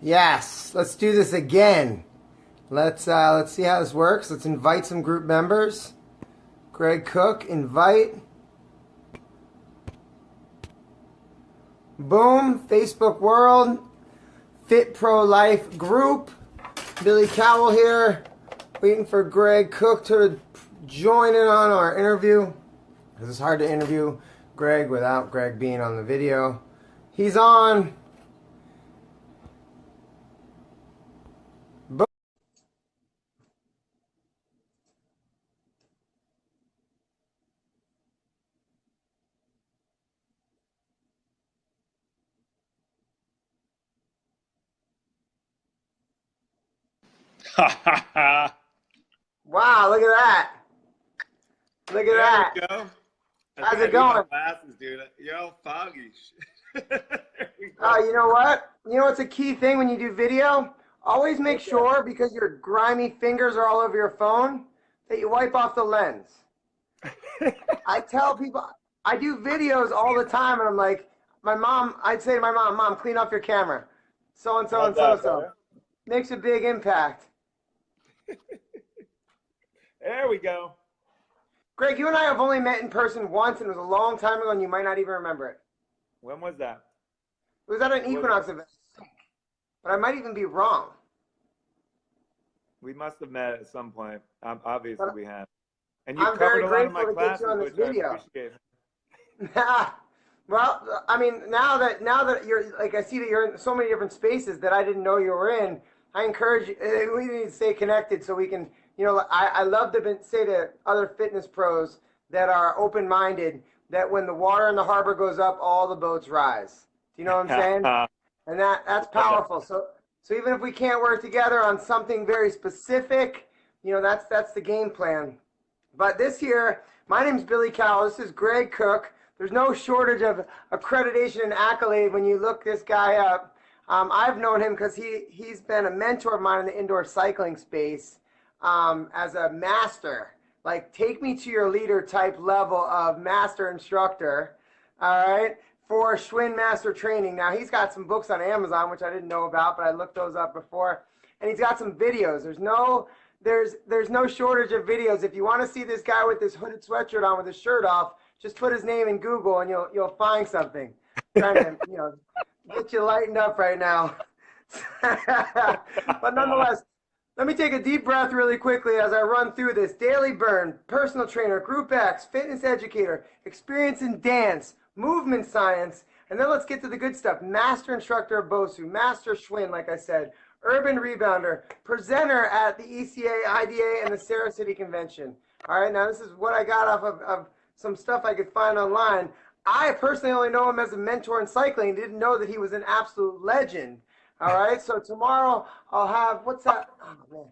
Yes, let's do this again. Let's see how this works. Let's invite some group members. Gregg Cook, invite. Boom, Facebook World, Fit Pro Life Group. Billy Cowell here, waiting for Gregg Cook to join in on our interview. Because it's hard to interview Gregg without Gregg being on the video. He's on. Wow, look at that. Look at that. There we go. How's it going? Glasses, dude. You're all foggy. Oh, you know what? You know what's a key thing when you do video? Always make sure, because your grimy fingers are all over your phone, that you wipe off the lens. I tell people, I do videos all the time, and I'm like, I'd say to my mom, clean off your camera. So-and-so and so-and-so. Makes a big impact. There we go. Gregg, you and I have only met in person once, and it was a long time ago, and you might not even remember it. When was that? It was at an Equinox event, but I might even be wrong. We must have met at some point. Obviously, we have. And you I'm covered very a lot of my grateful to get classes, you on this which video. I appreciate. Well, I mean, now that you're, like, I see that you're in so many different spaces that I didn't know you were in, I encourage you, we need to stay connected so we can, I love to say to other fitness pros that are open-minded that when the water in the harbor goes up, all the boats rise. Do you know what I'm saying? And that's powerful. So even if we can't work together on something very specific, that's the game plan. But this year, my name's Billy Cowell. This is Gregg Cook. There's no shortage of accreditation and accolade when you look this guy up. I've known him because he's been a mentor of mine in the indoor cycling space as a master. Like, take me to your leader type level of master instructor, all right, for Schwinn Master Training. Now, he's got some books on Amazon, which I didn't know about, but I looked those up before. And he's got some videos. There's no shortage of videos. If you want to see this guy with this hooded sweatshirt on with his shirt off, just put his name in Google and you'll find something. Trying to get you lightened up right now. But nonetheless, let me take a deep breath really quickly as I run through this. Daily burn, personal trainer, group X, fitness educator, experience in dance, movement science, and then let's get to the good stuff. Master instructor of Bosu, master Schwinn, like I said, urban rebounder, presenter at the ECA, IDA, and the Sarah City Convention. All right, now this is what I got off of some stuff I could find online. I personally only know him as a mentor in cycling. Didn't know that he was an absolute legend. All right, so tomorrow I'll have, what's that? Oh, man.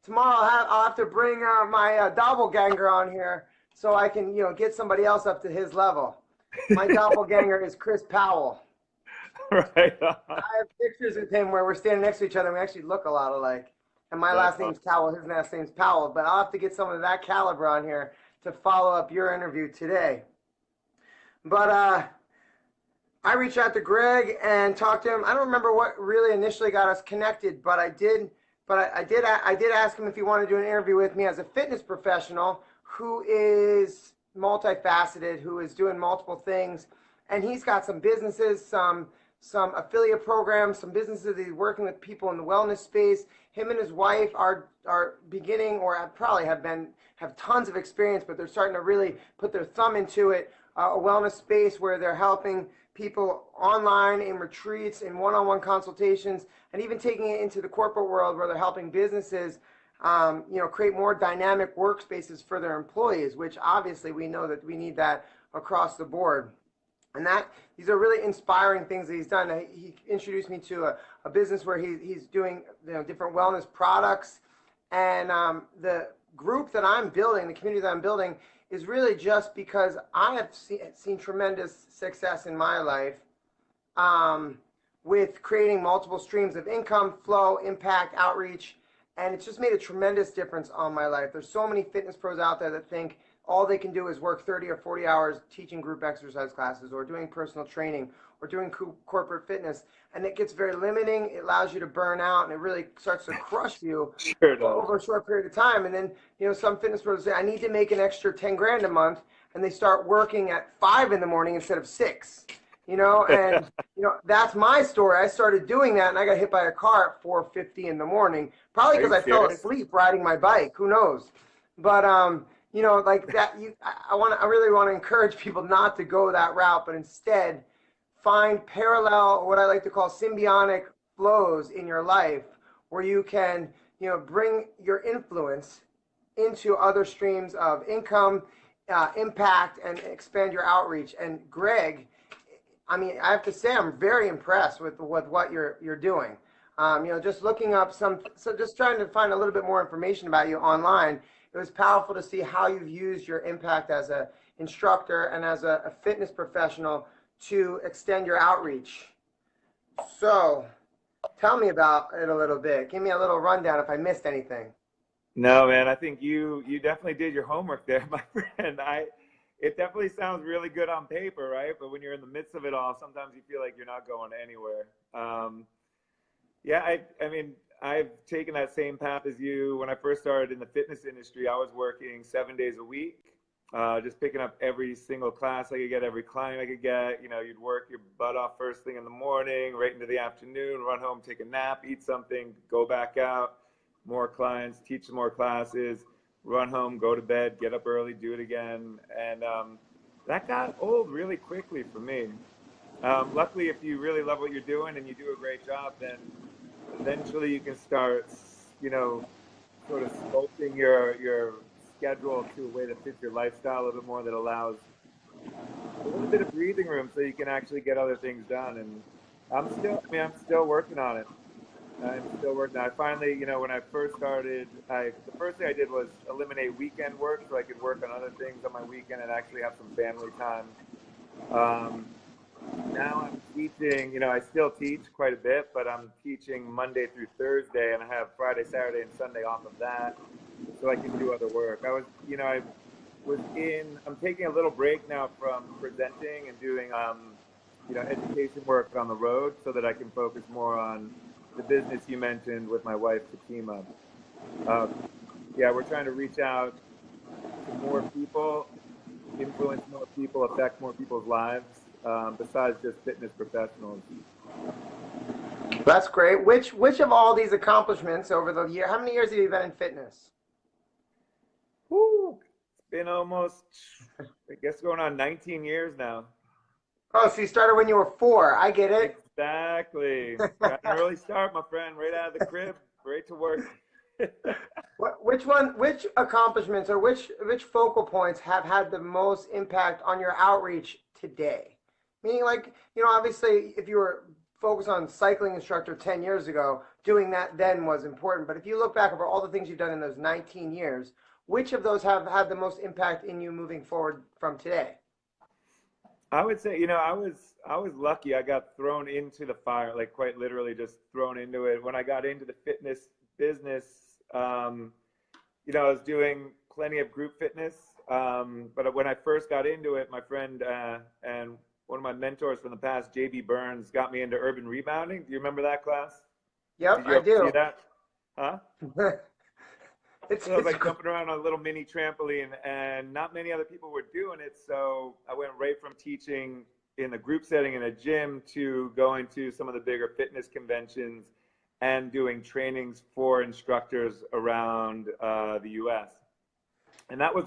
Tomorrow I'll have to bring my doppelganger on here so I can, get somebody else up to his level. My doppelganger is Chris Powell. Right on. I have pictures with him where we're standing next to each other and we actually look a lot alike. And my last name's Cowell, his last name's Powell, but I'll have to get someone of that caliber on here to follow up your interview today. But I reached out to Gregg and talked to him. I don't remember what really initially got us connected, but I did ask him if he wanted to do an interview with me as a fitness professional who is multifaceted, who is doing multiple things, and he's got some businesses, some affiliate programs, some businesses that he's working with people in the wellness space. Him and his wife are beginning, or probably have tons of experience, but they're starting to really put their thumb into it. A wellness space where they're helping people online in retreats, in one-on-one consultations, and even taking it into the corporate world where they're helping businesses, create more dynamic workspaces for their employees, which obviously we know that we need that across the board. And these are really inspiring things that he's done. He introduced me to a business where he's doing different wellness products, and the group that I'm building, the community that I'm building, is really just because I have seen tremendous success in my life with creating multiple streams of income, flow, impact, outreach, and it's just made a tremendous difference on my life. There's so many fitness pros out there that think all they can do is work 30 or 40 hours teaching group exercise classes or doing personal training or doing corporate fitness. And it gets very limiting. It allows you to burn out, and it really starts to crush you Sure does. over a short period of time. And then, some fitness pros say, I need to make an extra 10 grand a month. And they start working at 5 in the morning instead of 6, and, that's my story. I started doing that, and I got hit by a car at 4:50 in the morning, probably Are because you I fell serious? asleep riding my bike. Who knows? But, like that, I really want to encourage people not to go that route, but instead find parallel, what I like to call symbiotic flows in your life where you can, bring your influence into other streams of income, impact, and expand your outreach. And Gregg, I mean, I have to say, I'm very impressed with what you're doing. Just looking up just trying to find a little bit more information about you online. It was powerful to see how you've used your impact as an instructor and as a fitness professional to extend your outreach. So, tell me about it a little bit. Give me a little rundown if I missed anything. No, man, I think you definitely did your homework there, my friend. It definitely sounds really good on paper, right? But when you're in the midst of it all, sometimes you feel like you're not going anywhere. Yeah, I mean, I've taken that same path as you. When I first started in the fitness industry, I was working 7 days a week, just picking up every single class I could get, every client I could get. You'd work your butt off first thing in the morning, right into the afternoon, run home, take a nap, eat something, go back out, more clients, teach some more classes, run home, go to bed, get up early, do it again. And that got old really quickly for me. Luckily, if you really love what you're doing and you do a great job, then eventually you can start, sort of sculpting your schedule to a way that fits your lifestyle a little bit more, that allows a little bit of breathing room so you can actually get other things done. And I'm still working on it. I'm still working. I finally, when I first started, the first thing I did was eliminate weekend work so I could work on other things on my weekend and actually have some family time. Now I'm teaching, I still teach quite a bit, but I'm teaching Monday through Thursday, and I have Friday, Saturday, and Sunday off of that so I can do other work. I'm taking a little break now from presenting and doing, education work on the road so that I can focus more on the business you mentioned with my wife, Fatima. Yeah, we're trying to reach out to more people, influence more people, affect more people's lives, besides just fitness professionals. That's great. Which of all these accomplishments over the year, how many years have you been in fitness? Woo! It's been almost, I guess, going on 19 years now. Oh, so you started when you were 4. I get it. Exactly. Got an early start, my friend, right out of the crib, right to work. Which accomplishments or which focal points have had the most impact on your outreach today? Meaning, like, obviously, if you were focused on cycling instructor 10 years ago, doing that then was important. But if you look back over all the things you've done in those 19 years, which of those have had the most impact in you moving forward from today? I would say, I was lucky. I got thrown into the fire, like quite literally just thrown into it. When I got into the fitness business, I was doing plenty of group fitness. But when I first got into it, my friend and one of my mentors from the past, JB Burns, got me into urban rebounding. Do you remember that class? Yep, Did you ever see that? Huh? So I was like jumping around on a little mini trampoline, and not many other people were doing it. So I went right from teaching in the group setting in a gym to going to some of the bigger fitness conventions and doing trainings for instructors around the US. And that was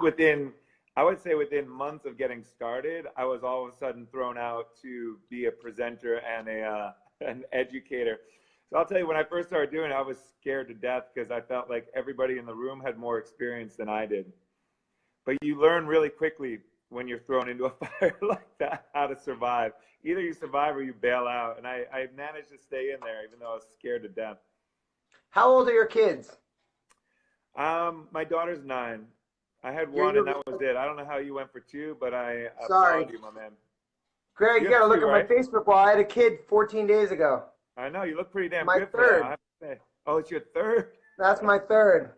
I would say within months of getting started, I was all of a sudden thrown out to be a presenter and an educator. So I'll tell you, when I first started doing it, I was scared to death because I felt like everybody in the room had more experience than I did. But you learn really quickly when you're thrown into a fire like that, how to survive. Either you survive or you bail out. And I managed to stay in there, even though I was scared to death. How old are your kids? My daughter's 9. I had one, and that was it. I don't know how you went for 2, but I applaud you, my man. Greg, you got to look at my Facebook wall. I had a kid 14 days ago. I know. You look pretty damn my good third. for that, I have to say. Oh, it's your 3rd? That's my 3rd.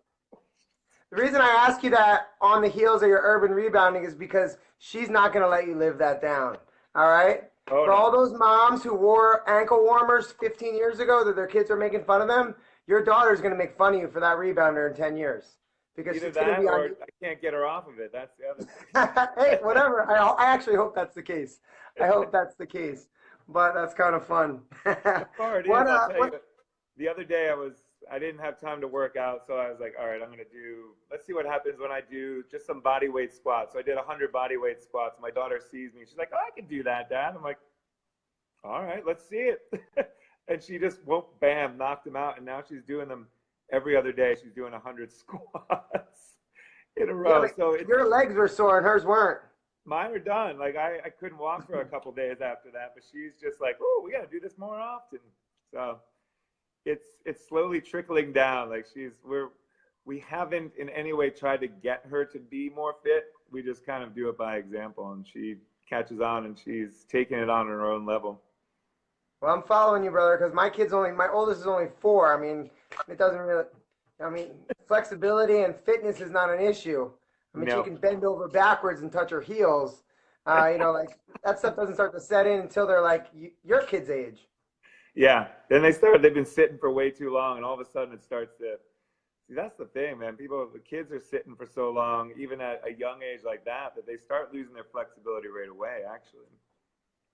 The reason I ask you that on the heels of your urban rebounding is because she's not going to let you live that down. All right? Oh For all no. those moms who wore ankle warmers 15 years ago that their kids are making fun of them, your daughter's going to make fun of you for that rebounder in 10 years because Either it's going to that be on or you. I can't get her off of it. That's the other Hey, thing. whatever. I actually hope that's the case. I hope that's the case. But that's kind of fun. The part is, I'll tell you, What? the other day I didn't have time to work out, so I was like, all right, let's see what happens when I do just some body weight squats. So I did 100 body weight squats. My daughter sees me. She's like, oh, I can do that, Dad. I'm like, all right, let's see it. And she just won't, bam, knocked them out. And now she's doing them every other day. She's doing 100 squats in a Yeah, row. but So it's, your legs were sore and hers weren't. mine are done. Like I couldn't walk for a couple days after that, but she's just like, oh, we got to do this more often. So it's slowly trickling down. Like we haven't in any way tried to get her to be more fit. We just kind of do it by example, and she catches on, and she's taking it on her own level. Well, I'm following you, brother, because my oldest is only 4. I mean, it doesn't really, I mean, flexibility and fitness is not an issue. I mean, she No. can bend over backwards and touch her heels. Like that stuff doesn't start to set in until they're like your kid's age. Yeah. Then they've been sitting for way too long, and all of a sudden it starts to. See, that's the thing, man. The kids are sitting for so long, even at a young age like that, that they start losing their flexibility right away, actually.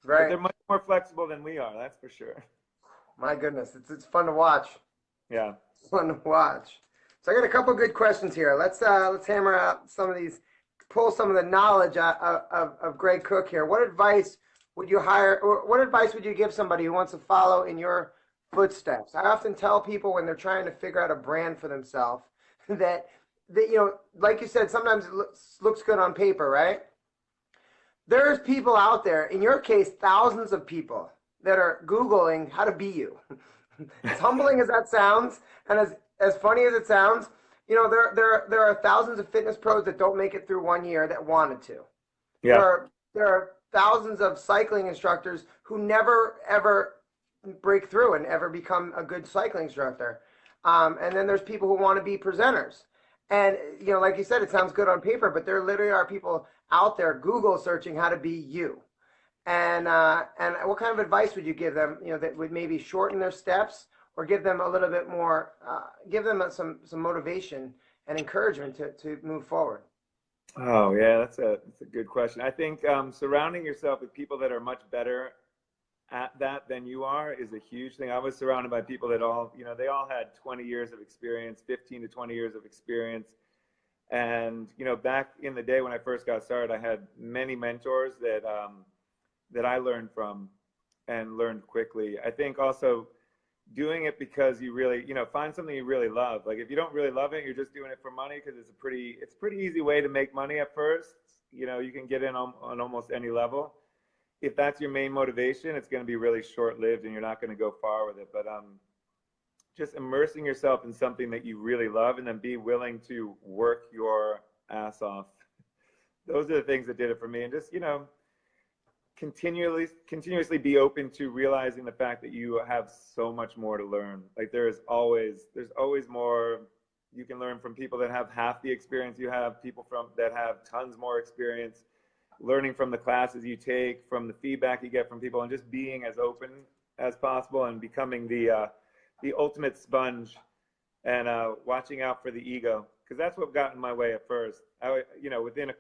But Right. they're much more flexible than we are, that's for sure. My goodness, it's fun to watch. Yeah. It's fun to watch. So I got a couple good questions here. Let's hammer out some of these, pull some of the knowledge of Gregg Cook here. What advice would you give somebody who wants to follow in your footsteps? I often tell people when they're trying to figure out a brand for themselves that like you said, sometimes it looks good on paper, right? There's people out there, in your case, thousands of people that are Googling how to be you. As humbling as that sounds, and as funny as it sounds, there are thousands of fitness pros that don't make it through 1 year that wanted to. There Yeah. are there are thousands of cycling instructors who never ever break through and ever become a good cycling instructor. And then there's people who want to be presenters. And like you said, it sounds good on paper, but there literally are people out there Google searching how to be you. And what kind of advice would you give them? That would maybe shorten their steps or give them a little bit more, give them some motivation and encouragement to move forward. Oh, yeah, that's a good question. I think surrounding yourself with people that are much better at that than you are is a huge thing. I was surrounded by people that they all had 20 years of experience, 15 to 20 years of experience. And, back in the day when I first got started, I had many mentors that I learned from and learned quickly. I think also doing it because you really, find something you really love. Like if you don't really love it, you're just doing it for money because it's a pretty easy way to make money at first. You can get in on almost any level. If that's your main motivation, it's going to be really short-lived and you're not going to go far with it. But just immersing yourself in something that you really love and then be willing to work your ass off. Those are the things that did it for me. And just, continuously be open to realizing the fact that you have so much more to learn. Like there's always more you can learn from people that have half the experience you have, people that have tons more experience, learning from the classes you take, from the feedback you get from people, and just being as open as possible and becoming the ultimate sponge and watching out for the ego, because that's what got in my way at first. Within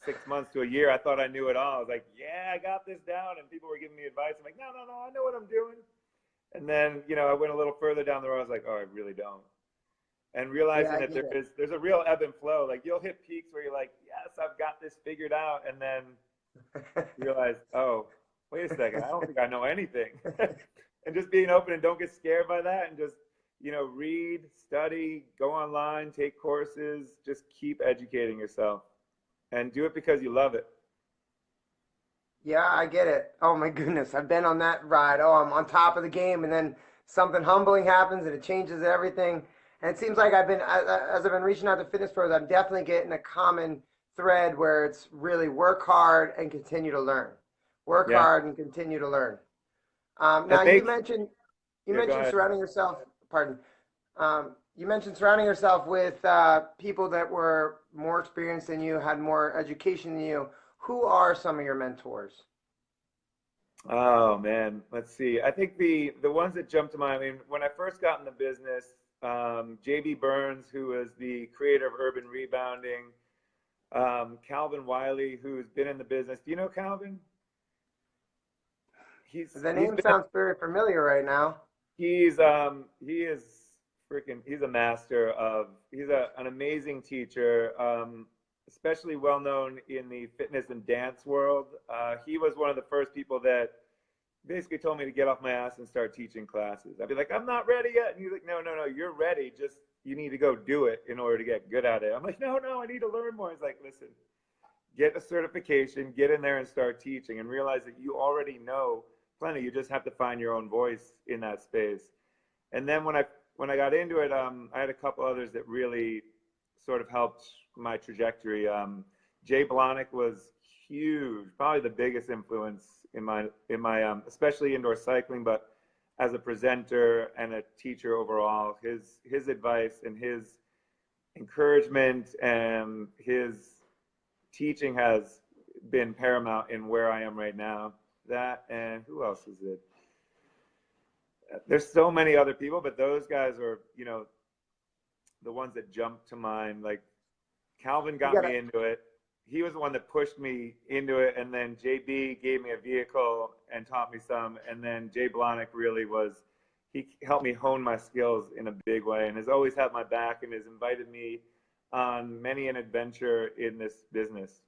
6 months to a year, I thought I knew it all. I was like, yeah, I got this down, and people were giving me advice. I'm like, no, I know what I'm doing. And then, I went a little further down the road. I was like, oh, I really don't. And Yeah, realizing I that get it. there's a real ebb and flow. Like you'll hit peaks where you're like, yes, I've got this figured out, and then realize, oh, wait a second, I don't think I know anything. And just being open and don't get scared by that, and just read, study, go online, take courses, just keep educating yourself, and do it because you love it. Yeah, I get it. Oh my goodness, I've been on that ride. Oh, I'm on top of the game, and then something humbling happens, and it changes everything. And it seems like as I've been reaching out to fitness pros, I'm definitely getting a common thread where it's really work hard and continue to learn. Work Yeah, hard and continue to learn. Now and you make mentioned you yeah. Go mentioned ahead. surrounding yourself. Pardon. You mentioned surrounding yourself with people that were more experienced than you, had more education than you. Who are some of your mentors? Oh man, let's see. I think the ones that jump to mind. I mean, when I first got in the business, JB Burns, who was the creator of Urban Rebounding, Calvin Wiley, who's been in the business. Do you know Calvin? The He's name been sounds very familiar right now. he is freaking he's a master of an amazing teacher, especially well known in the fitness and dance world. He was one of the first people that basically told me to get off my ass and start teaching classes. I'd be like, I'm not ready yet. And he's like, no, you're ready. Just you need to go do it in order to get good at it. I'm like, no, I need to learn more. He's like, listen, get a certification, get in there and start teaching and realize that you already know plenty. You just have to find your own voice in that space. And then when I got into it, I had a couple others that really sort of helped my trajectory. Jay Blahnik was huge, probably the biggest influence in my especially indoor cycling, but as a presenter and a teacher overall, his advice and his encouragement and his teaching has been paramount in where I am right now. That, and who else is it? There's so many other people, but those guys are, the ones that jump to mind. Like Calvin got me into it. He was the one that pushed me into it, and then JB gave me a vehicle and taught me some, and then Jay Blahnik really he helped me hone my skills in a big way and has always had my back and has invited me on many an adventure in this business.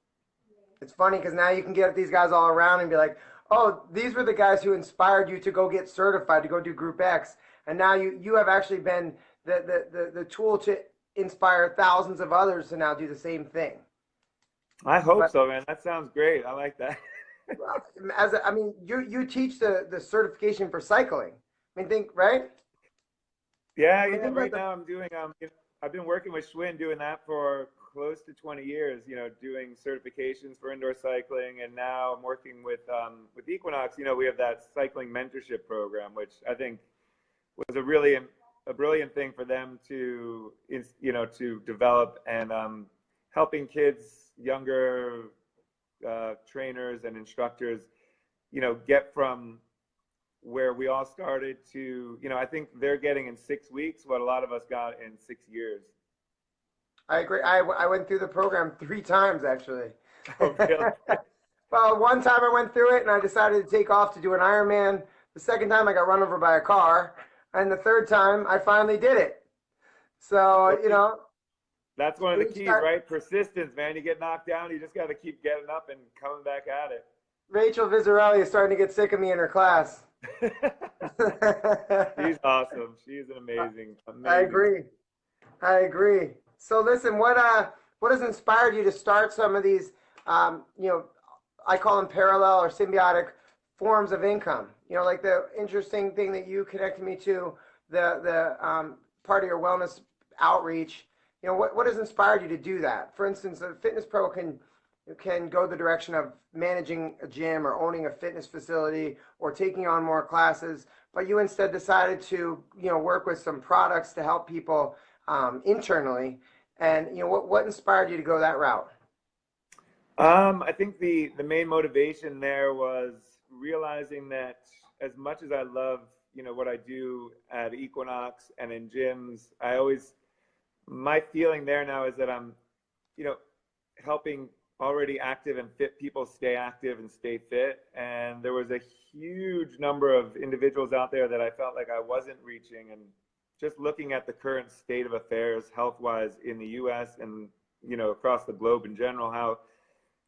It's funny because now you can get these guys all around and be like, oh, these were the guys who inspired you to go get certified, to go do Group X. And now you have actually been the tool to inspire thousands of others to now do the same thing. I hope so, man. That sounds great. I like that. You teach the certification for cycling. I mean, right? Yeah. Right now I'm doing I've been working with Schwinn doing that for close to 20 years. Doing certifications for indoor cycling, and now I'm working with Equinox. We have that cycling mentorship program, which I think was a brilliant thing for them to develop, and helping kids, younger trainers and instructors, get from where we all started to, I think they're getting in 6 weeks what a lot of us got in 6 years. I agree. I went through the program 3 times, actually. Oh, really? Well, one time I went through it and I decided to take off to do an Ironman. The second time I got run over by a car. And the third time I finally did it. So, That's one of the keys, right? Persistence, man. You get knocked down, you just got to keep getting up and coming back at it. Rachel Vizarelli is starting to get sick of me in her class. She's awesome. She's an amazing. I agree. So listen, what has inspired you to start some of these, I call them parallel or symbiotic forms of income? Like the interesting thing that you connected me to, the part of your wellness outreach. What has inspired you to do that? For instance, a fitness pro can go the direction of managing a gym or owning a fitness facility or taking on more classes, but you instead decided to work with some products to help people internally. And what inspired you to go that route? I think the main motivation there was realizing that as much as I love what I do at Equinox and in gyms, my feeling there now is that I'm helping already active and fit people stay active and stay fit. And there was a huge number of individuals out there that I felt like I wasn't reaching. And just looking at the current state of affairs health-wise in the US and across the globe in general, how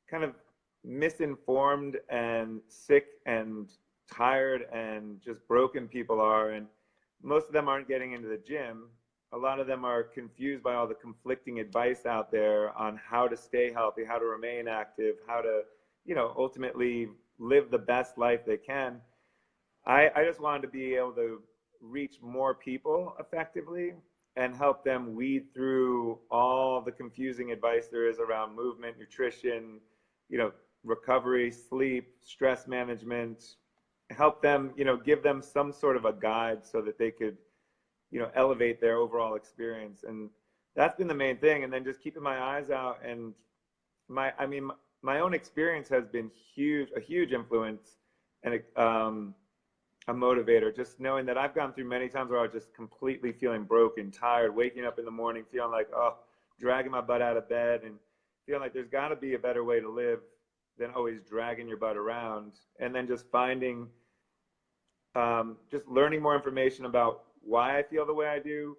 kind of misinformed and sick and tired and just broken people are. And most of them aren't getting into the gym. A lot of them are confused by all the conflicting advice out there on how to stay healthy, how to remain active, how to, ultimately live the best life they can. I just wanted to be able to reach more people effectively and help them weed through all the confusing advice there is around movement, nutrition, recovery, sleep, stress management, help them, give them some sort of a guide so that they could elevate their overall experience. And that's been the main thing. And then just keeping my eyes out, and my own experience has been a huge influence and a motivator. Just knowing that I've gone through many times where I was just completely feeling broken, tired, waking up in the morning, feeling like, oh, dragging my butt out of bed, and feeling like there's got to be a better way to live than always dragging your butt around. And then just finding, just learning more information about why I feel the way I do,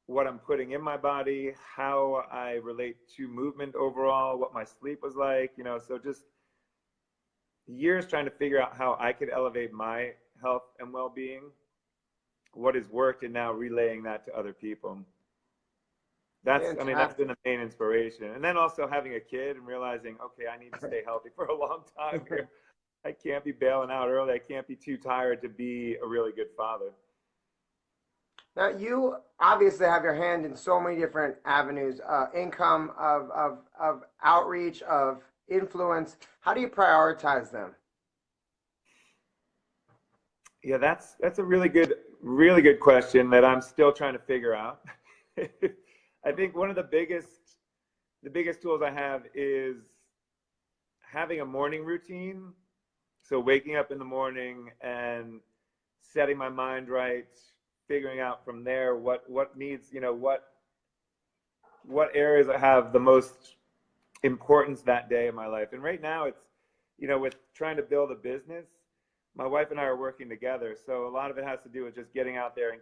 what I'm putting in my body, how I relate to movement overall, what my sleep was like, so just years trying to figure out how I could elevate my health and well-being, what has worked, and now relaying that to other people. That's been the main inspiration. And then also having a kid and realizing, okay, I need to stay healthy for a long time here. I can't be bailing out early. I can't be too tired to be a really good father. Now, you obviously have your hand in so many different avenues, income, of outreach, of influence. How do you prioritize them? Yeah, that's a really good question that I'm still trying to figure out. I think one of the biggest tools I have is having a morning routine. So waking up in the morning and setting my mind right, figuring out from there what needs, what areas have the most importance that day in my life. And right now it's, with trying to build a business, my wife and I are working together. So a lot of it has to do with just getting out there and,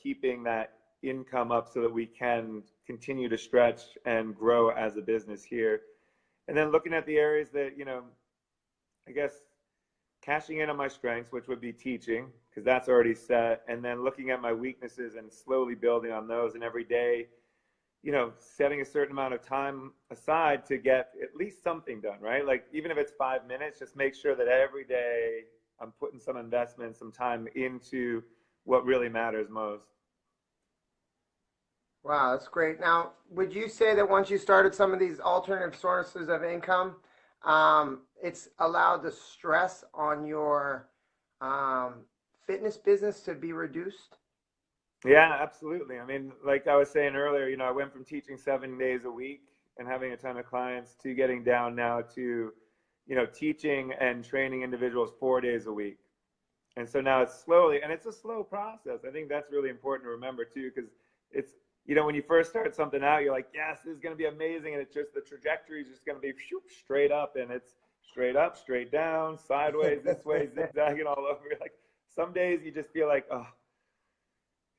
keeping that income up so that we can continue to stretch and grow as a business here. And then looking at the areas that, I guess, cashing in on my strengths, which would be teaching, because that's already set, and then looking at my weaknesses and slowly building on those. And every day, setting a certain amount of time aside to get at least something done, right? Like, even if it's 5 minutes, just make sure that every day I'm putting some investment, some time into what really matters most. Wow, that's great. Now, would you say that once you started some of these alternative sources of income, it's allowed the stress on your fitness business to be reduced? Yeah, absolutely. I mean, like I was saying earlier, I went from teaching 7 days a week and having a ton of clients to getting down now to, teaching and training individuals 4 days a week. And so now it's slowly, and it's a slow process. I think that's really important to remember too, because it's, when you first start something out, you're like, yes, this is going to be amazing. And it's just, the trajectory is just going to be straight up, and it's straight up, straight down, sideways, this way, zigzagging all over. Like, some days you just feel like, oh,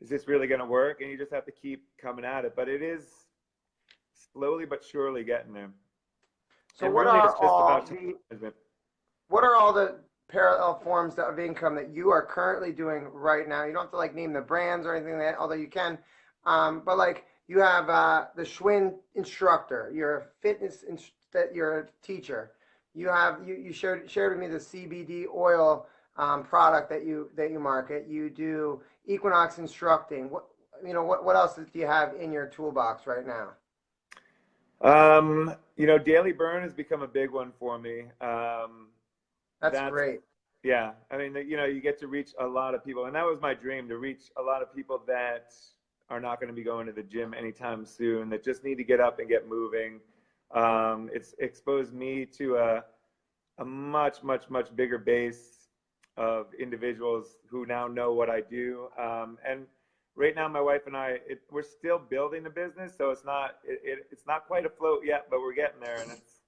is this really going to work? And you just have to keep coming at it. But it is slowly but surely getting there. So what are all the parallel forms of income that you are currently doing right now? You don't have to name the brands or anything like that, although you can. But you have the Schwinn instructor. You're a you're a teacher. You have you shared with me the CBD oil product that you market. You do Equinox instructing. What else do you have in your toolbox right now? Daily burn has become a big one for me. That's great. Yeah. I mean, you get to reach a lot of people, and that was my dream, to reach a lot of people that are not going to be going to the gym anytime soon, that just need to get up and get moving. It's exposed me to a much, much, much bigger base of individuals who now know what I do. And right now, my wife and I, we're still building the business, so it's not quite afloat yet, but we're getting there. And it's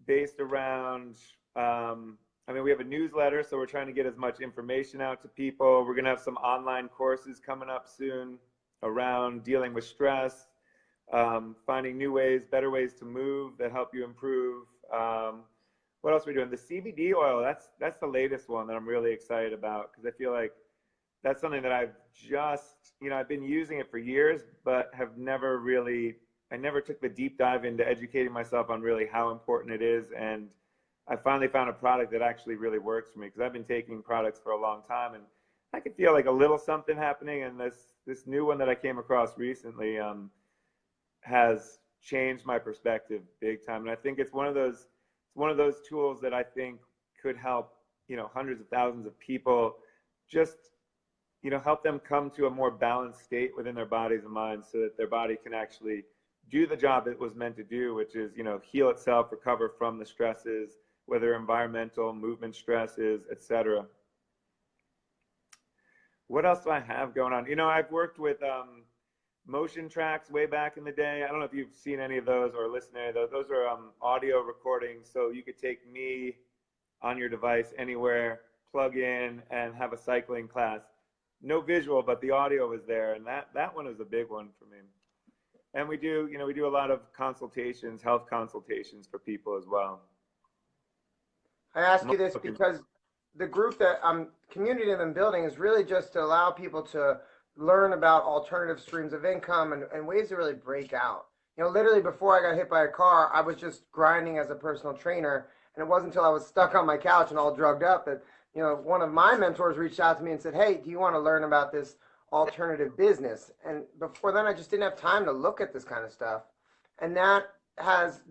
based around, we have a newsletter, so we're trying to get as much information out to people. We're going to have some online courses coming up soon around dealing with stress, finding new ways, better ways to move that help you improve. What else are we doing? The CBD oil, that's the latest one that I'm really excited about, because I feel like that's something that I've just, I've been using it for years, but I never took the deep dive into educating myself on really how important it is. And I finally found a product that actually really works for me, because I've been taking products for a long time, and I could feel like a little something happening. And this new one that I came across recently has changed my perspective big time. And I think it's one of those tools that I think could help, hundreds of thousands of people just help them come to a more balanced state within their bodies and minds so that their body can actually do the job it was meant to do, which is, heal itself, recover from the stresses, whether environmental, movement stresses, etc. What else do I have going on? I've worked with motion tracks way back in the day. I don't know if you've seen any of those or listened to any of those. Those are audio recordings, so you could take me on your device anywhere, plug in, and have a cycling class. No visual, but the audio was there, and that one was a big one for me. And we do a lot of consultations, health consultations for people as well. I ask you this because the group that community that I'm building is really just to allow people to learn about alternative streams of income and ways to really break out. Literally before I got hit by a car, I was just grinding as a personal trainer. And it wasn't until I was stuck on my couch and all drugged up that, one of my mentors reached out to me and said, hey, do you want to learn about this alternative business? And before then, I just didn't have time to look at this kind of stuff. And that has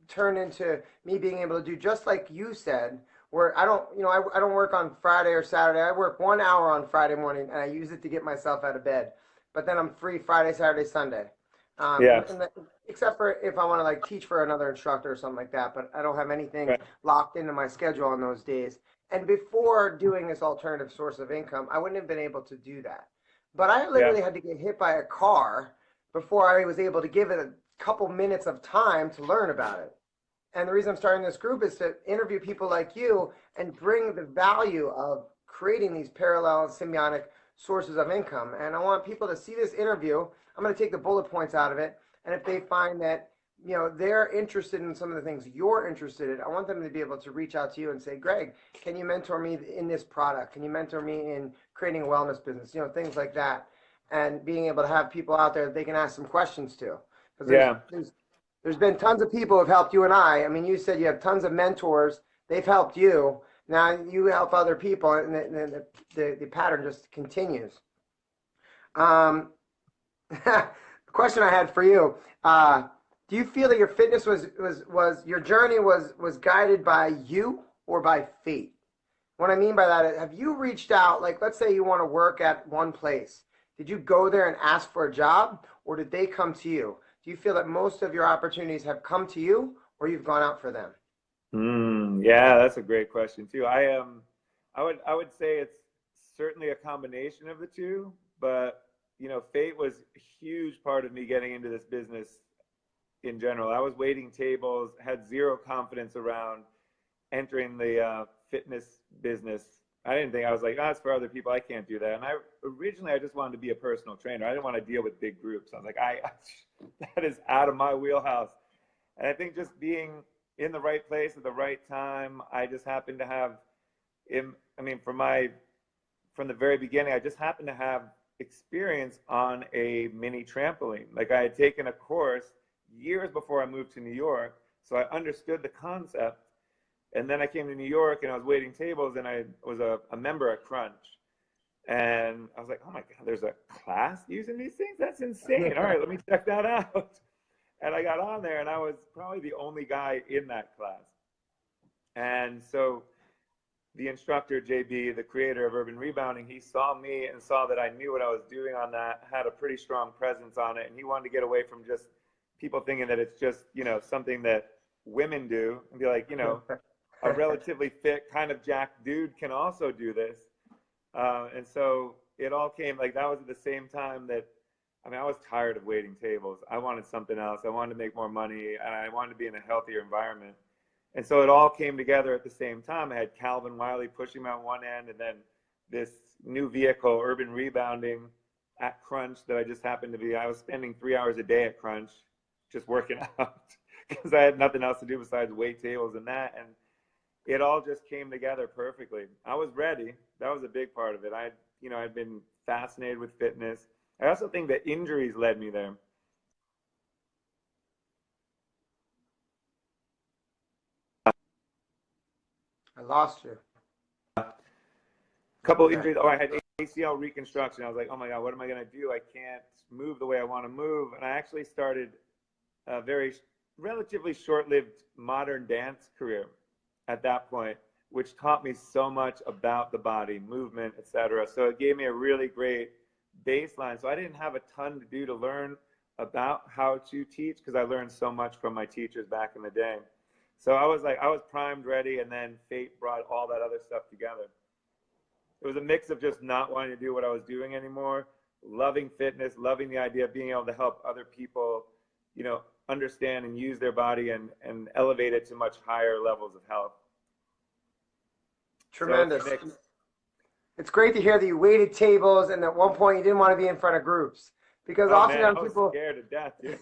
turned into me being able to do just like you said, where I don't work on Friday or Saturday. I work 1 hour on Friday morning and I use it to get myself out of bed. But then I'm free Friday, Saturday, Sunday. Yeah. Except for if I want to teach for another instructor or something like that, but I don't have anything Right. locked into my schedule on those days. And before doing this alternative source of income, I wouldn't have been able to do that. But I literally had to get hit by a car before I was able to give it a couple minutes of time to learn about it. And the reason I'm starting this group is to interview people like you and bring the value of creating these parallel symbiotic sources of income. And I want people to see this interview. I'm going to take the bullet points out of it. And if they find that, they're interested in some of the things you're interested in, I want them to be able to reach out to you and say, Gregg, can you mentor me in this product? Can you mentor me in creating a wellness business? Things like that. And being able to have people out there that they can ask some questions to. Because there's been tons of people who have helped you and I. I mean, you said you have tons of mentors. They've helped you. Now you help other people, and the pattern just continues. The question I had for you, do you feel that your fitness was your journey was guided by you or by fate? What I mean by that is, have you reached out, like let's say you want to work at one place. Did you go there and ask for a job, or did they come to you? Do you feel that most of your opportunities have come to you, or you've gone out for them? Yeah, that's a great question too. I would say it's certainly a combination of the two, but fate was a huge part of me getting into this business in general. I was waiting tables, had zero confidence around entering the fitness business. I was like, it's for other people. I can't do that. And originally I just wanted to be a personal trainer. I didn't want to deal with big groups. I was like, that is out of my wheelhouse. And I think just being in the right place at the right time, I just happened to have, from the very beginning, I just happened to have experience on a mini trampoline. Like I had taken a course years before I moved to New York, so I understood the concept. And then I came to New York and I was waiting tables, and I was a member at Crunch. And I was like, oh my God, there's a class using these things? That's insane. All right, let me check that out. And I got on there, and I was probably the only guy in that class. And so the instructor, JB, the creator of Urban Rebounding, he saw me and saw that I knew what I was doing on that, had a pretty strong presence on it. And he wanted to get away from just people thinking that it's just, something that women do, and be like, a relatively fit kind of jacked dude can also do this. And so it all came, like that was at the same time that, I was tired of waiting tables. I wanted something else. I wanted to make more money, and I wanted to be in a healthier environment. And so it all came together at the same time. I had Calvin Wiley pushing me on one end, and then this new vehicle, Urban Rebounding, at Crunch that I just happened to be. I was spending 3 hours a day at Crunch just working out because I had nothing else to do besides wait tables and that. And it all just came together perfectly. I was ready. That was a big part of it. I'd been fascinated with fitness. I also think that injuries led me there. I lost you. A couple injuries. I had ACL reconstruction. I was like, oh my God, what am I going to do? I can't move the way I want to move. And I actually started a very relatively short-lived modern dance career at that point. which taught me so much about the body, movement, etc. So it gave me a really great baseline. So I didn't have a ton to do to learn about how to teach, because I learned so much from my teachers back in the day. So I was primed, ready, and then fate brought all that other stuff together. It was a mix of just not wanting to do what I was doing anymore, loving fitness, loving the idea of being able to help other people, understand and use their body and elevate it to much higher levels of health. Tremendous. So it's great to hear that you waited tables and at one point you didn't want to be in front of groups, because oftentimes I was people scared to death, dude.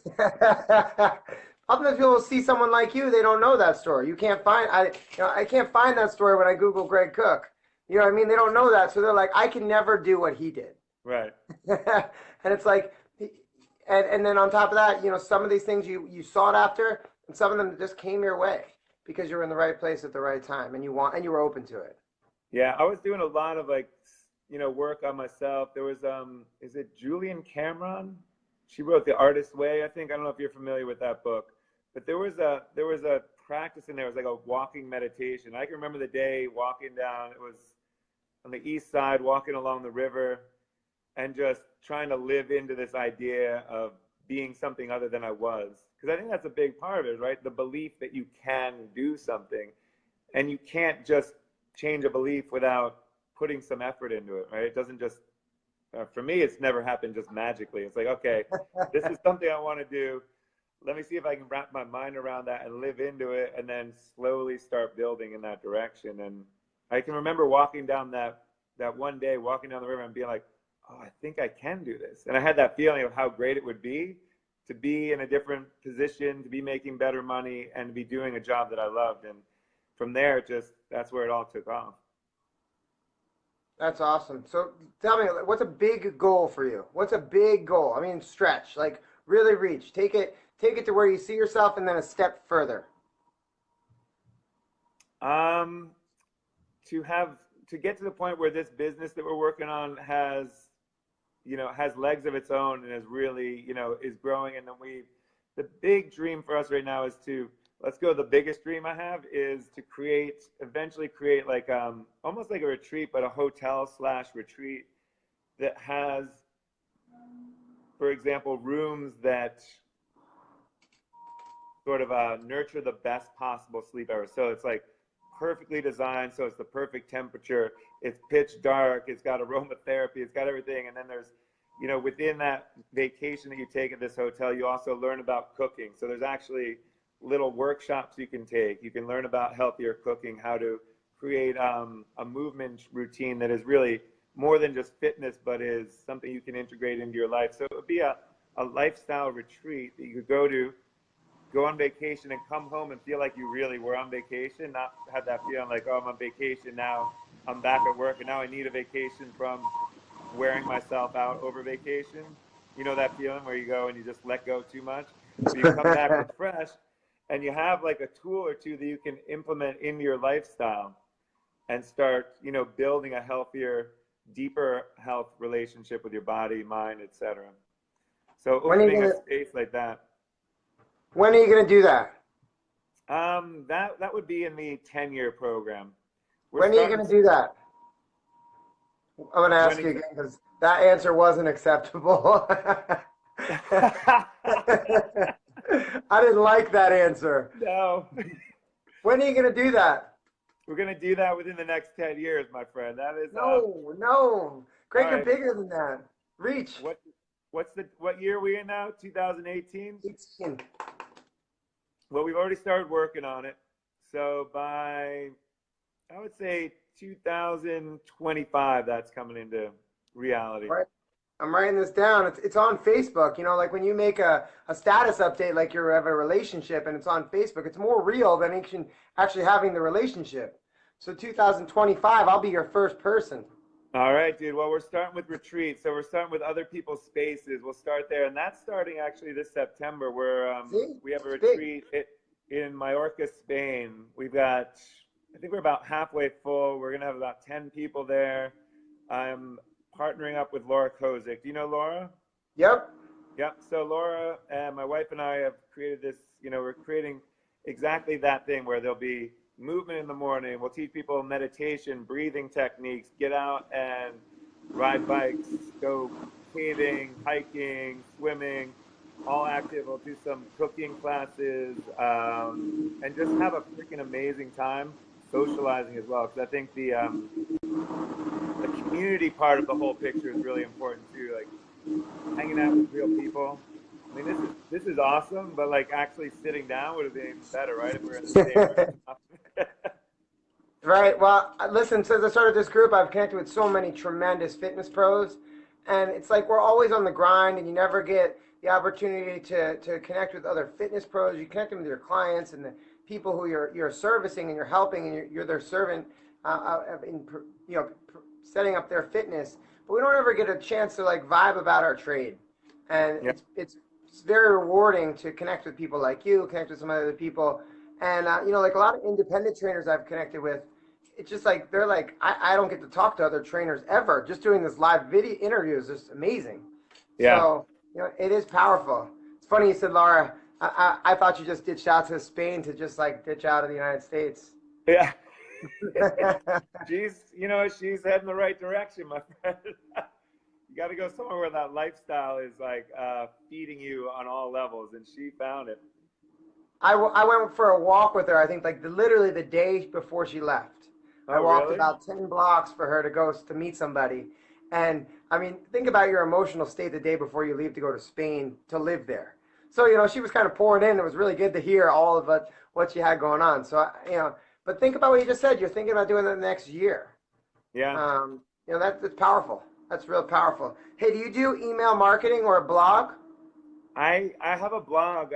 Oftentimes people see someone like you, they don't know that story. You can't find I can't find that story when I Google Gregg Cook. You know what I mean? They don't know that, so they're like, I can never do what he did. Right. And it's like, and then on top of that, some of these things you sought after, and some of them just came your way because you were in the right place at the right time, and you were open to it. Yeah, I was doing a lot of work on myself. There was is it Julian Cameron? She wrote The Artist's Way, I think. I don't know if you're familiar with that book, but there was a practice in there. It was like a walking meditation. I can remember the day walking down. It was on the east side, walking along the river, and just trying to live into this idea of being something other than I was. Because I think that's a big part of it, right? The belief that you can do something, and you can't just change a belief without putting some effort into it, right? It doesn't just, for me, it's never happened just magically. It's like, okay, this is something I want to do. Let me see if I can wrap my mind around that and live into it, and then slowly start building in that direction. And I can remember walking down that one day, walking down the river and being like, oh, I think I can do this. And I had that feeling of how great it would be to be in a different position, to be making better money, and to be doing a job that I loved. And from there, that's where it all took off. That's awesome. So tell me, what's a big goal for you? What's a big goal? I mean, stretch, like really reach. Take it to where you see yourself, and then a step further. To get to the point where this business that we're working on has legs of its own and is really, is growing. And then the big dream for us right now is the biggest dream I have is to eventually create like, almost like a retreat, but a hotel/retreat that has, for example, rooms that sort of nurture the best possible sleep ever. So it's like perfectly designed, so it's the perfect temperature, it's pitch dark, it's got aromatherapy, it's got everything. And then there's, within that vacation that you take at this hotel, you also learn about cooking. So there's actually little workshops you can take. You can learn about healthier cooking, how to create a movement routine that is really more than just fitness, but is something you can integrate into your life. So it would be a lifestyle retreat that you could go on vacation and come home and feel like you really were on vacation, not have that feeling like, oh, I'm on vacation, now I'm back at work, and now I need a vacation from wearing myself out over vacation. You know that feeling where you go and you just let go too much? So you come back refreshed, and you have like a tool or two that you can implement into your lifestyle and start, building a healthier, deeper health relationship with your body, mind, etc. So opening a space like that. When are you going to do that? That would be in the 10-year program. When are you going to do that? I'm going to ask you again because that answer wasn't acceptable. I didn't like that answer. No. When are you going to do that? We're going to do that within the next 10 years, my friend. That is no. Greg, right. You're bigger than that. Reach. What year are we in now? 2018? 18. Well, we've already started working on it. So by, I would say 2025, that's coming into reality. Right. I'm writing this down. It's on Facebook. Like when you make a status update, like you have a relationship and it's on Facebook, it's more real than actually having the relationship. So 2025, I'll be your first person. All right, dude. Well, we're starting with retreats. So we're starting with other people's spaces. We'll start there. And that's starting actually this September, where we have a retreat in Mallorca, Spain. I think we're about halfway full. We're going to have about 10 people there. I'm partnering up with Laura Kozik. Do you know Laura? Yep. So Laura and my wife and I have created this, we're creating exactly that thing where there'll be movement in the morning. We'll teach people meditation, breathing techniques, get out and ride bikes, go caving, hiking, swimming, all active. We'll do some cooking classes, and just have a freaking amazing time socializing as well. Because I think the community part of the whole picture is really important too. Like hanging out with real people. I mean, this is awesome, but like actually sitting down would have been better, right? If we were in the same room. Right. Well, listen, since I started this group, I've connected with so many tremendous fitness pros. And it's like we're always on the grind, and you never get the opportunity to connect with other fitness pros. You connect them with your clients and the people who you're servicing and you're helping, and you're their servant in setting up their fitness. But we don't ever get a chance to like vibe about our trade. And Yeah. it's very rewarding to connect with people like you, connect with some other people. And, like a lot of independent trainers I've connected with, it's just like, they're like, I don't get to talk to other trainers ever. Just doing this live video interview is just amazing. Yeah. So, it is powerful. It's funny you said, Laura, I thought you just ditched out to Spain to just like ditch out of the United States. Yeah. she's heading the right direction, my friend. You got to go somewhere where that lifestyle is like feeding you on all levels, and she found it. I went for a walk with her, I think like literally the day before she left. Oh, I walked really? about 10 blocks for her to go to meet somebody. And I mean, think about your emotional state the day before you leave to go to Spain to live there. So, she was kind of pouring in. It was really good to hear all of what she had going on. So, but think about what you just said. You're thinking about doing that next year. Yeah. That's powerful. That's real powerful. Hey, do you do email marketing or a blog? I have a blog.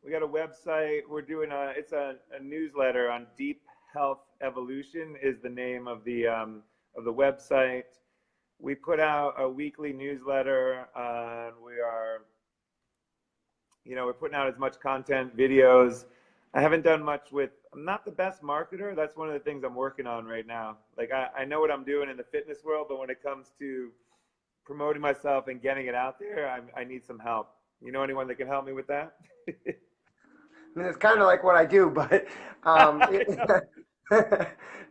We got a website. We're doing it's a newsletter on Deep Health Evolution is the name of the website. We put out a weekly newsletter, and we are, we're putting out as much content, videos. I haven't done much with, I'm not the best marketer. That's one of the things I'm working on right now. Like I know what I'm doing in the fitness world, but when it comes to promoting myself and getting it out there, I need some help. You know anyone that can help me with that? I mean, it's kind of like what I do, but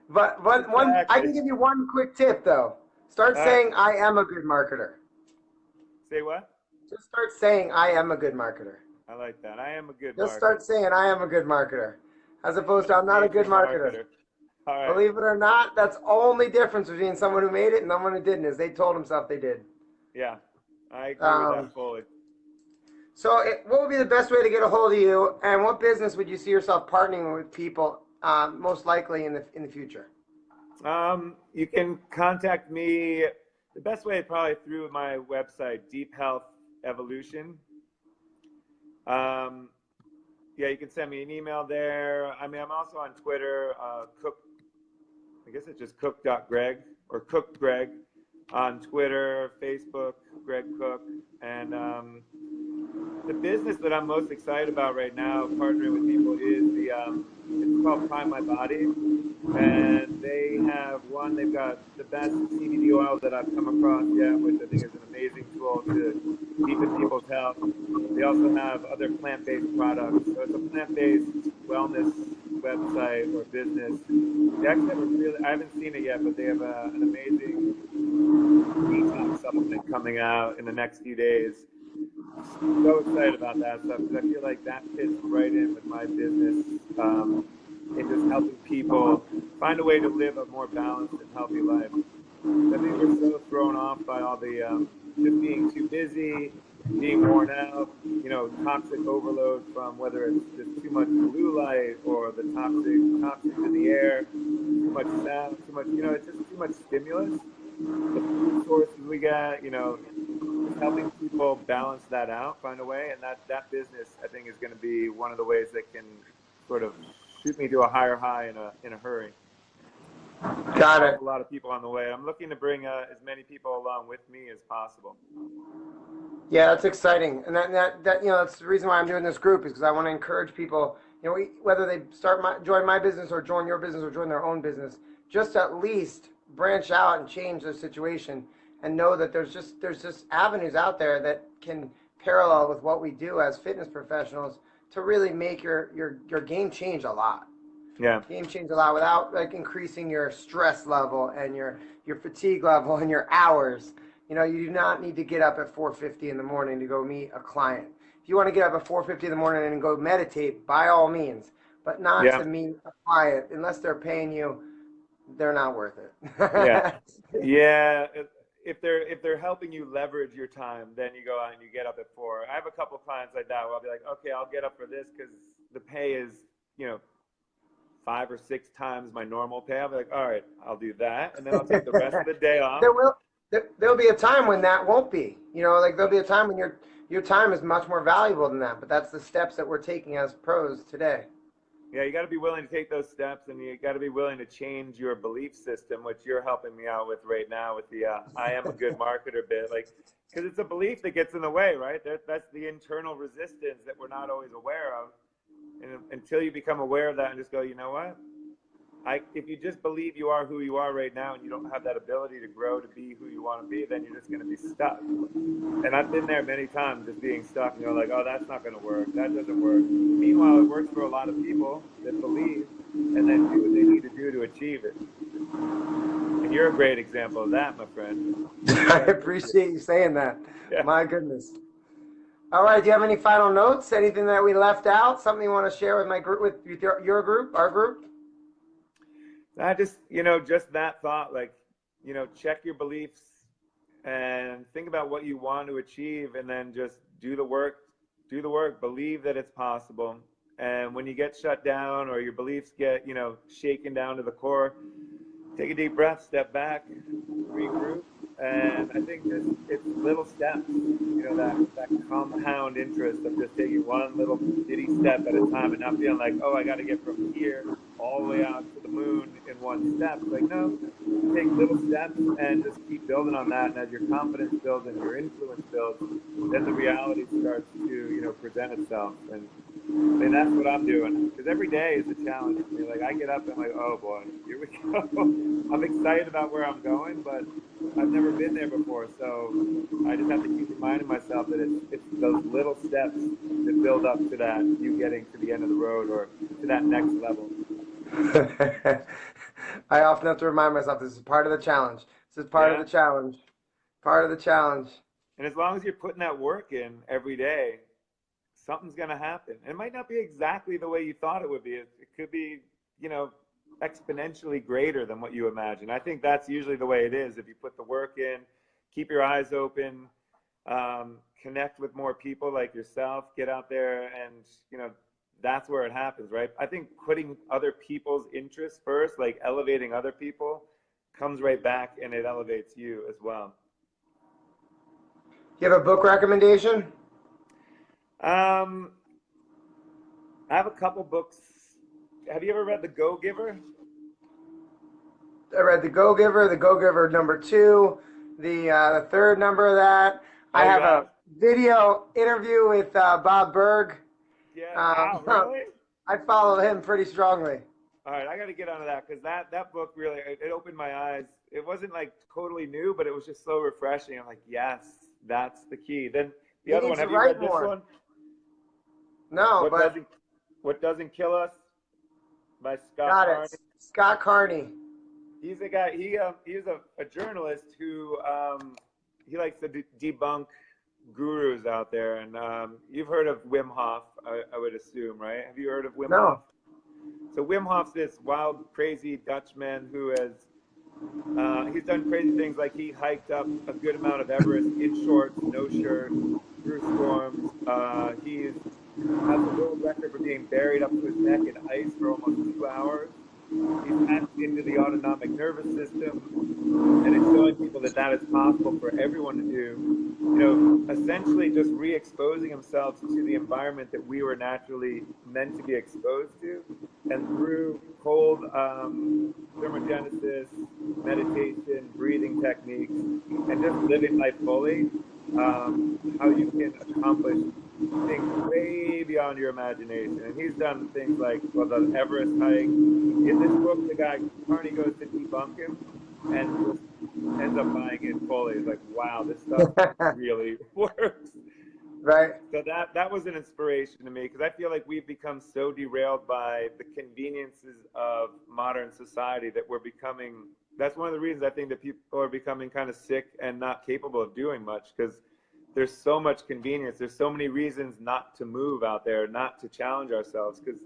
but one I can give you one quick tip though. Start saying I am a good marketer. Say what? Just start saying I am a good marketer. I like that. I am a good marketer. Just start saying I am a good marketer, as opposed to I'm not a good marketer. All right. Believe it or not, that's the only difference between someone who made it and someone who didn't is they told themselves they did. Yeah, I agree with that fully. So what would be the best way to get a hold of you, and what business would you see yourself partnering with people most likely in the future? You can contact me. The best way is probably through my website, Deep Health Evolution. Yeah, you can send me an email there. I mean, I'm also on Twitter, Cook. I guess it's just cook.greg or Cook Greg on Twitter, Facebook, Gregg Cook, and the business that I'm most excited about right now, partnering with people, is it's called Prime My Body, and they've got the best CBD oil that I've come across yet, which I think is an amazing tool to deepen people's health. They also have other plant-based products, so it's a plant-based wellness website or business. They actually have I haven't seen it yet, but they have an amazing detox supplement coming out in the next few days. So excited about that stuff because I feel like that fits right in with my business in just helping people find a way to live a more balanced and healthy life. I think we're so thrown off by all the just being too busy, being worn out, toxic overload from whether it's just too much blue light or the toxins in the air, too much sound, too much, it's just too much stimulus. The food sources we get, just helping people balance that out, find a way, and that business I think is going to be one of the ways that can sort of shoot me to a higher high in a hurry. Got it. A lot of people on the way. I'm looking to bring as many people along with me as possible. Yeah, that's exciting, and that that's the reason why I'm doing this group is because I want to encourage people, whether they join my business or join your business or join their own business, just at least branch out and change their situation, and know that there's just avenues out there that can parallel with what we do as fitness professionals to really make your game change a lot. Yeah. Game change a lot without like increasing your stress level and your fatigue level and your hours. You know, you do not need to get up at 4:50 in the morning to go meet a client. If you want to get up at 4:50 in the morning and go meditate, by all means, but not Yeah. to meet a client unless they're paying you. They're not worth Yeah. it. Yeah. If they're helping you leverage your time, then you go out and you get up at 4. I have a couple clients like that where I'll be like, okay, I'll get up for this because the pay is, 5 or 6 times my normal pay. I'll be like, all right, I'll do that, and then I'll take the rest of the day off. There'll be a time when that won't be. You know, like there'll be a time when your time is much more valuable than that. But that's the steps that we're taking as pros today. Yeah, you got to be willing to take those steps, and you got to be willing to change your belief system, which you're helping me out with right now with the "I am a good marketer" bit, like because it's a belief that gets in the way, right? That's the internal resistance that we're not always aware of, and until you become aware of that and just go, you know what? If you just believe you are who you are right now and you don't have that ability to grow to be who you want to be, then you're just going to be stuck. And I've been there many times, just being stuck, and you're like, oh, that's not going to work. That doesn't work. Meanwhile, it works for a lot of people that believe and then do what they need to do to achieve it. And you're a great example of that, my friend. I appreciate you saying that. Yeah. My goodness. All right. Do you have any final notes? Anything that we left out? Something you want to share with my group, with your group, our group? I just, just that thought, like, check your beliefs and think about what you want to achieve, and then just do the work, believe that it's possible. And when you get shut down or your beliefs get, shaken down to the core, take a deep breath, step back, regroup. And I think just it's little steps, that compound interest of just taking one little bitty step at a time and not feeling like, oh, I got to get from here all the way out to the moon in one step. Like, no, take little steps and just keep building on that. And as your confidence builds and your influence builds, then the reality starts to, present itself. And that's what I'm doing, because every day is a challenge for me. Like, I get up and I'm like, oh boy, here we go. I'm excited about where I'm going, but I've never been there before. So I just have to keep reminding myself that it's those little steps that build up to that, you getting to the end of the road or to that next level. I often have to remind myself this is part of the challenge. This is part of the challenge. Part of the challenge. And as long as you're putting that work in every day, something's going to happen. It might not be exactly the way you thought it would be. It could be, exponentially greater than what you imagine. I think that's usually the way it is. If you put the work in, keep your eyes open, connect with more people like yourself, get out there, and, that's where it happens, right? I think putting other people's interests first, like elevating other people, comes right back and it elevates you as well. You have a book recommendation? I have a couple books. Have you ever read The Go-Giver? I read The Go-Giver, The Go-Giver #2, the third number of that. I have a video interview with Bob Berg. Yeah, wow, really? I follow him pretty strongly. All right, I got to get onto that, because that book really, it opened my eyes. It wasn't like totally new, but it was just so refreshing. I'm like, yes, that's the key. Then the other one, have you read this one? No, What Doesn't Kill Us by Scott Carney. Scott Carney. He's a guy. He's a journalist who he likes to debunk gurus out there, and you've heard of Wim Hof, I would assume, right? Have you heard of Wim Hof? So Wim Hof's this wild, crazy Dutchman who has he's done crazy things, like he hiked up a good amount of Everest in shorts, no shirt, through storms. He has a world record for being buried up to his neck in ice for almost 2 hours. He's hacked into the autonomic nervous system, and it's showing people that is possible for everyone to do. Essentially just re-exposing himself to the environment that we were naturally meant to be exposed to, and through cold thermogenesis, meditation, breathing techniques, and just living life fully, how you can accomplish things way beyond your imagination. And he's done things like, the Everest hike. In this book, the guy, Carney, goes to debunk him and just ends up buying it fully. He's like, wow, this stuff really works. Right. So that was an inspiration to me, because I feel like we've become so derailed by the conveniences of modern society that we're becoming. That's one of the reasons I think that people are becoming kind of sick and not capable of doing much, because there's so much convenience. There's so many reasons not to move out there, not to challenge ourselves, because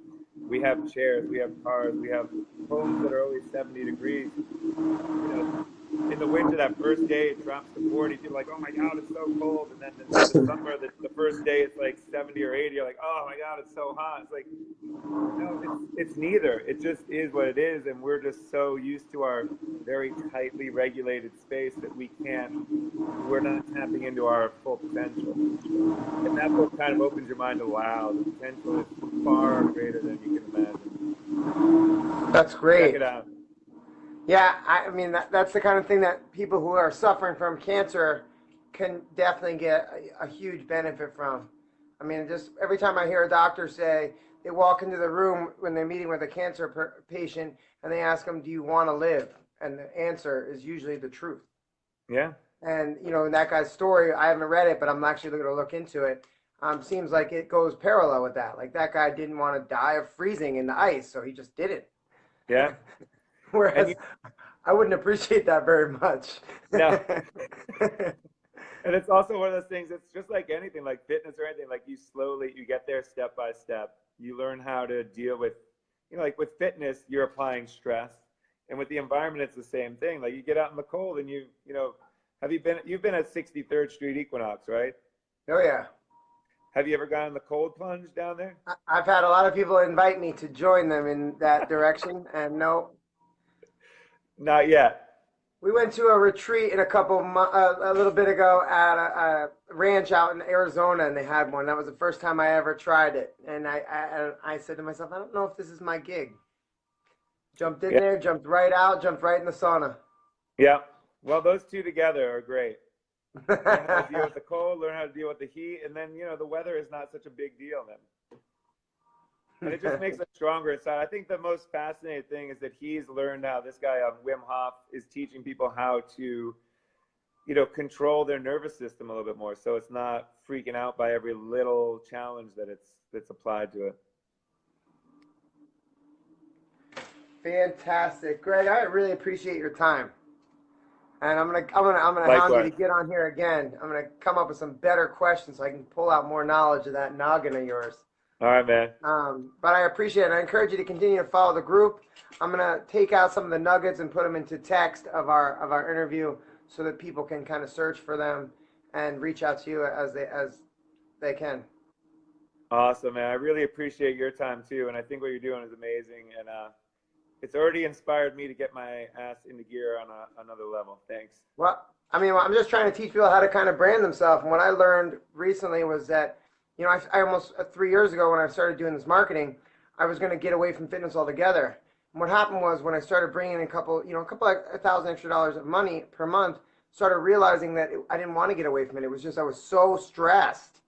we have chairs, we have cars, we have homes that are always 70 degrees. You know, in the winter, that first day it drops to 40. People are like, oh my God, it's so cold. And then in the summer, the first day it's like 70 or 80. You're like, oh my God, it's so hot. It's like, no, it's neither. It just is what it is. And we're just so used to our very tightly regulated space that we're not tapping into our full potential. And that book kind of opens your mind to, wow, the potential is far greater than you can imagine. That's great. Check it out. Yeah, I mean, that's the kind of thing that people who are suffering from cancer can definitely get a huge benefit from. I mean, just every time I hear a doctor say they walk into the room when they're meeting with a cancer patient and they ask them, do you want to live? And the answer is usually the truth. Yeah. And, you know, in that guy's story, I haven't read it, but I'm actually going to look into it. Seems like it goes parallel with that. Like that guy didn't want to die of freezing in the ice, so he just did it. Yeah. Whereas I wouldn't appreciate that very much. No. And it's also one of those things, it's just like anything, like fitness or anything, like you get there step by step. You learn how to deal with, you know, like with fitness, you're applying stress. And with the environment, it's the same thing. Like you get out in the cold and you know, you've been at 63rd Street Equinox, right? Oh, yeah. Have you ever gone in the cold plunge down there? I've had a lot of people invite me to join them in that direction, and no. Not yet. We went to a retreat a little bit ago at a ranch out in Arizona, and they had one. That was the first time I ever tried it, and I said to myself, I don't know if this is my gig. Jumped in there, jumped right out, jumped right in the sauna. Yeah. Well, those two together are great. Learn how to deal with the cold, learn how to deal with the heat, and then, you know, the weather is not such a big deal then. And it just makes us stronger inside. I think the most fascinating thing is that he's learned how, this guy, Wim Hof, is teaching people how to, you know, control their nervous system a little bit more, so it's not freaking out by every little challenge that's applied to it. Fantastic, Greg. I really appreciate your time. And I'm gonna hound you to get on here again. I'm gonna come up with some better questions so I can pull out more knowledge of that noggin of yours. All right, man. But I appreciate it. I encourage you to continue to follow the group. I'm gonna take out some of the nuggets and put them into text of our interview so that people can kind of search for them and reach out to you as they can. Awesome, man. I really appreciate your time too, and I think what you're doing is amazing. And it's already inspired me to get my ass into gear on another level. Thanks. Well, I mean, I'm just trying to teach people how to kind of brand themselves. And what I learned recently was that, you know, I almost 3 years ago when I started doing this marketing, I was going to get away from fitness altogether. And what happened was when I started bringing in a couple like $1,000 extra of money per month, started realizing that I didn't want to get away from it. It was just I was so stressed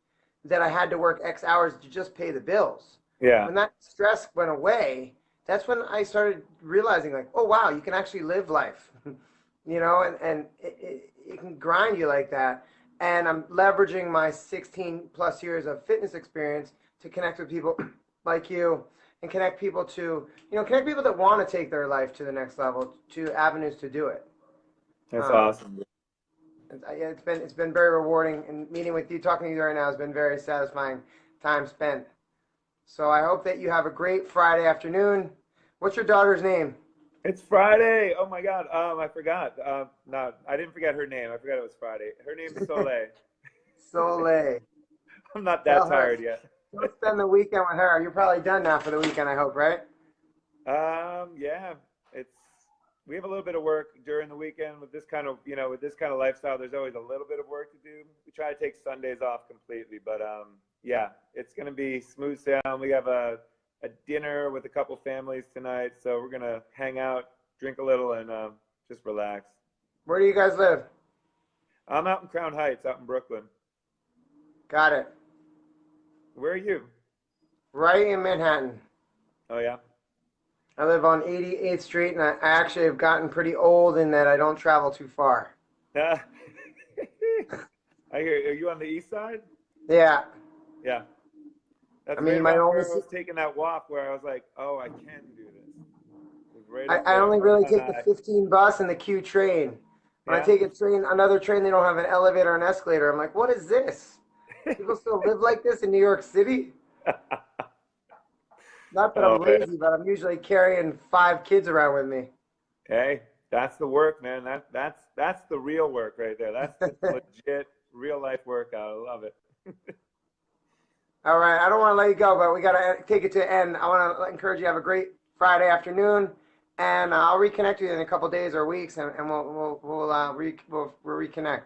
that I had to work X hours to just pay the bills. Yeah. When that stress went away, that's when I started realizing, like, oh, wow, you can actually live life, you know, and it can grind you like that. And I'm leveraging my 16 plus years of fitness experience to connect with people like you and connect people that want to take their life to the next level, to avenues to do it. That's awesome. It's been very rewarding, and meeting with you, talking to you right now has been very satisfying time spent. So I hope that you have a great Friday afternoon. What's your daughter's name? It's Friday. Oh my God. I forgot. No, I didn't forget her name. I forgot it was Friday. Her name's Soleil. Soleil. I'm not that tired yet. Don't spend the weekend with her. You're probably done now for the weekend, I hope, right? Yeah. We have a little bit of work during the weekend with this kind of lifestyle. There's always a little bit of work to do. We try to take Sundays off completely, but yeah, it's going to be smooth sailing. We have a dinner with a couple families tonight, so we're going to hang out, drink a little, and just relax. Where do you guys live? I'm out in Crown Heights, out in Brooklyn. Got it. Where are you? Right in Manhattan. Oh, yeah? I live on 88th Street, and I actually have gotten pretty old in that I don't travel too far. I hear. Are you on the east side? Yeah. Yeah. I That's right mean, my about only, where I was taking that walk where I was like, oh, I can do this. It was right up I there. only Right really on take the I. 15 bus and the Q train. When I Yeah. take a train, another train, they don't have an elevator or an escalator. I'm like, what is this? People still live like this in New York City? Not that Oh I'm man. lazy, but I'm usually carrying 5 kids around with me. Hey, that's the work, man. That's the real work right there. That's the legit real life workout. I love it. All right, I don't want to let you go, but we got to take it to end. I want to encourage you to have a great Friday afternoon, and I'll reconnect with you in a couple days or weeks, and we'll reconnect.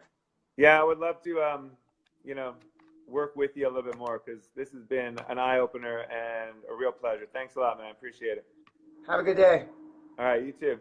Yeah, I would love to you know, work with you a little bit more because this has been an eye opener and a real pleasure. Thanks a lot, man. I appreciate it. Have a good day. All right, you too.